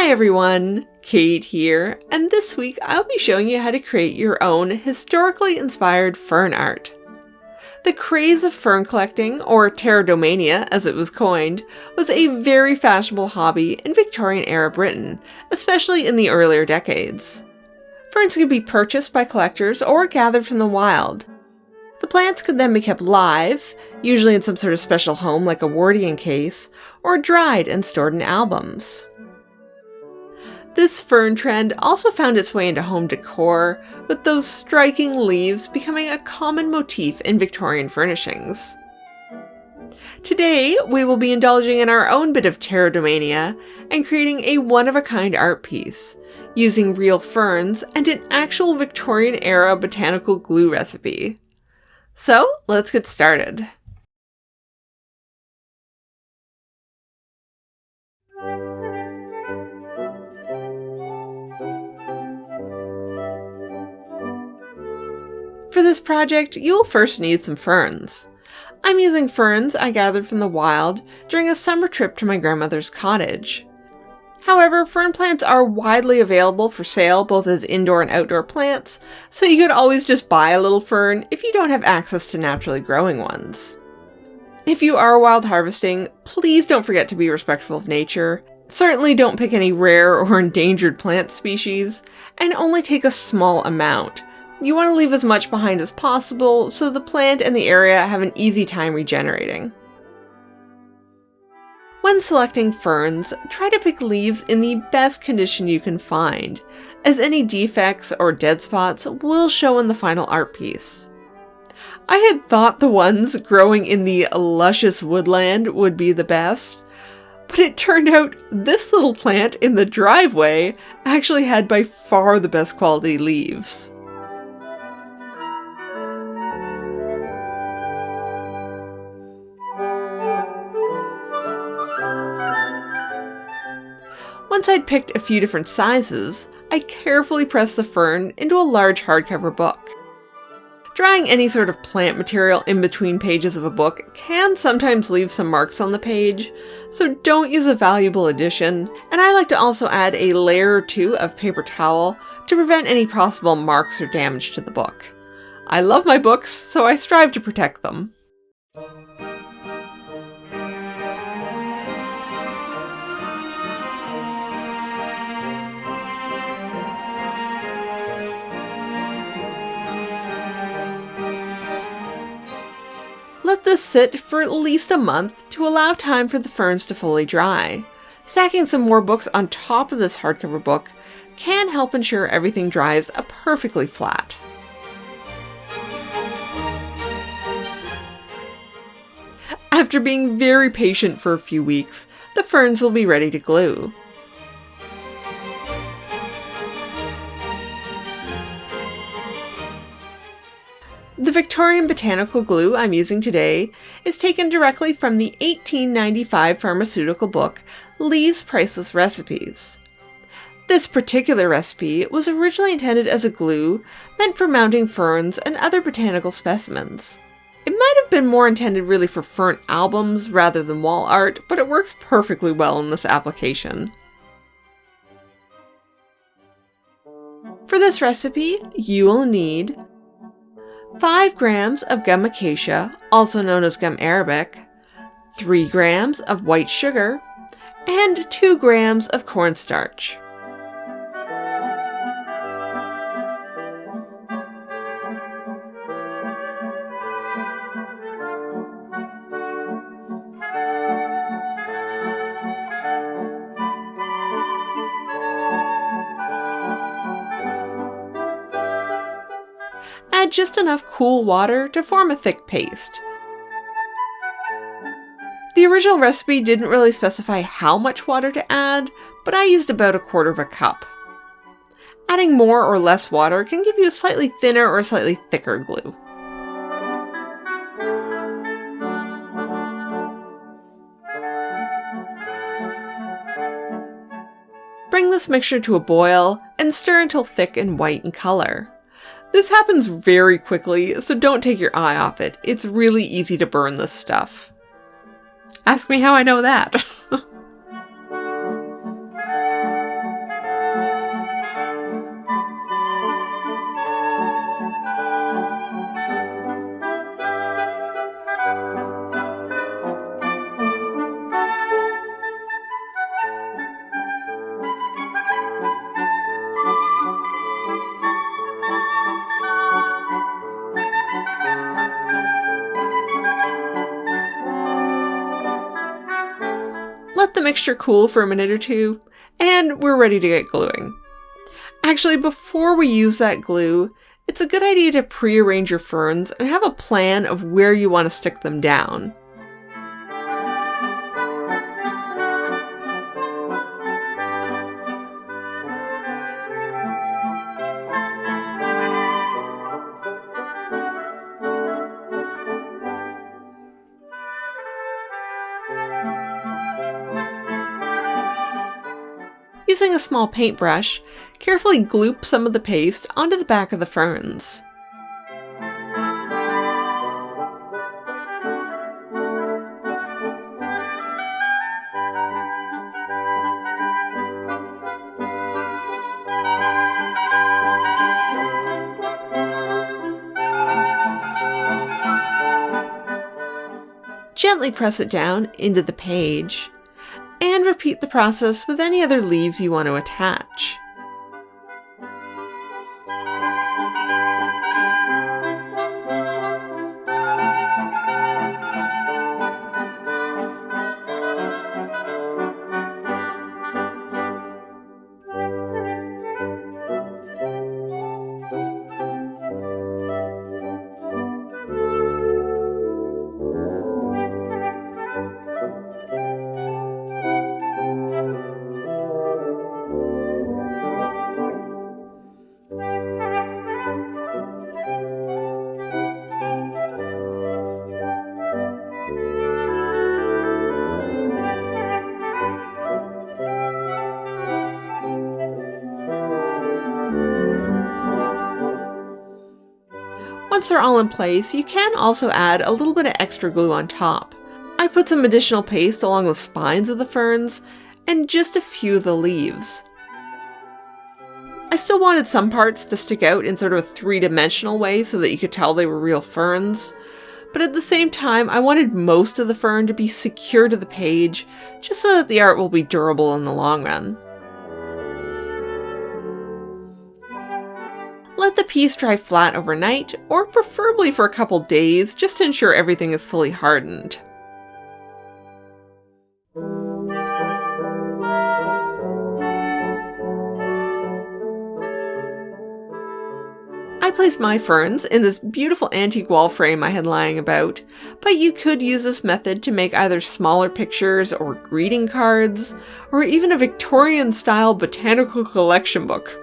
Hi everyone, Kate here, and this week I'll be showing you how to create your own historically inspired fern art. The craze of fern collecting, or pterodomania as it was coined, was a very fashionable hobby in Victorian-era Britain, especially in the earlier decades. Ferns could be purchased by collectors or gathered from the wild. The plants could then be kept live, usually in some sort of special home like a Wardian case, or dried and stored in albums. This fern trend also found its way into home decor, with those striking leaves becoming a common motif in Victorian furnishings. Today, we will be indulging in our own bit of pterodomania and creating a one-of-a-kind art piece, using real ferns and an actual Victorian-era botanical glue recipe. So, let's get started. For this project, you'll first need some ferns. I'm using ferns I gathered from the wild during a summer trip to my grandmother's cottage. However, fern plants are widely available for sale both as indoor and outdoor plants, so you could always just buy a little fern if you don't have access to naturally growing ones. If you are wild harvesting, please don't forget to be respectful of nature. Certainly don't pick any rare or endangered plant species, and only take a small amount. You want to leave as much behind as possible so the plant and the area have an easy time regenerating. When selecting ferns, try to pick leaves in the best condition you can find, as any defects or dead spots will show in the final art piece. I had thought the ones growing in the luscious woodland would be the best, but it turned out this little plant in the driveway actually had by far the best quality leaves. Once I'd picked a few different sizes, I carefully pressed the fern into a large hardcover book. Drawing any sort of plant material in between pages of a book can sometimes leave some marks on the page, so don't use a valuable addition, and I like to also add a layer or two of paper towel to prevent any possible marks or damage to the book. I love my books, so I strive to protect them. Let this sit for at least a month to allow time for the ferns to fully dry. Stacking some more books on top of this hardcover book can help ensure everything dries perfectly flat. After being very patient for a few weeks, the ferns will be ready to glue. The Victorian botanical glue I'm using today is taken directly from the 1895 pharmaceutical book, Lee's Priceless Recipes. This particular recipe was originally intended as a glue meant for mounting ferns and other botanical specimens. It might have been more intended really for fern albums rather than wall art, but it works perfectly well in this application. For this recipe, you will need 5 grams of gum acacia, also known as gum arabic, 3 grams of white sugar, and 2 grams of cornstarch. Add just enough cool water to form a thick paste. The original recipe didn't really specify how much water to add, but I used about 1/4 cup. Adding more or less water can give you a slightly thinner or slightly thicker glue. Bring this mixture to a boil and stir until thick and white in color. This happens very quickly, so don't take your eye off it. It's really easy to burn this stuff. Ask me how I know that. mixture cool for a minute or two, and we're ready to get gluing. Actually, before we use that glue, it's a good idea to pre-arrange your ferns and have a plan of where you want to stick them down. Using a small paintbrush, carefully gloop some of the paste onto the back of the ferns. Gently press it down into the page, and repeat the process with any other leaves you want to attach. Once they're all in place, you can also add a little bit of extra glue on top. I put some additional paste along the spines of the ferns and just a few of the leaves. I still wanted some parts to stick out in sort of a three-dimensional way so that you could tell they were real ferns, but at the same time I wanted most of the fern to be secure to the page just so that the art will be durable in the long run. Let the piece dry flat overnight, or preferably for a couple days, just to ensure everything is fully hardened. I placed my ferns in this beautiful antique wall frame I had lying about, but you could use this method to make either smaller pictures or greeting cards, or even a Victorian-style botanical collection book.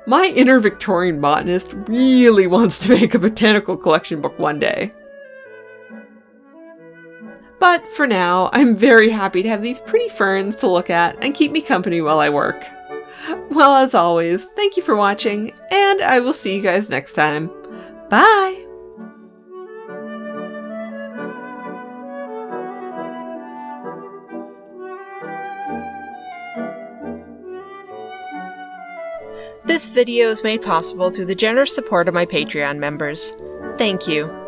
My inner Victorian botanist really wants to make a botanical collection book one day. But for now, I'm very happy to have these pretty ferns to look at and keep me company while I work. Well, as always, thank you for watching, and I will see you guys next time. Bye! This video is made possible through the generous support of my Patreon members. Thank you.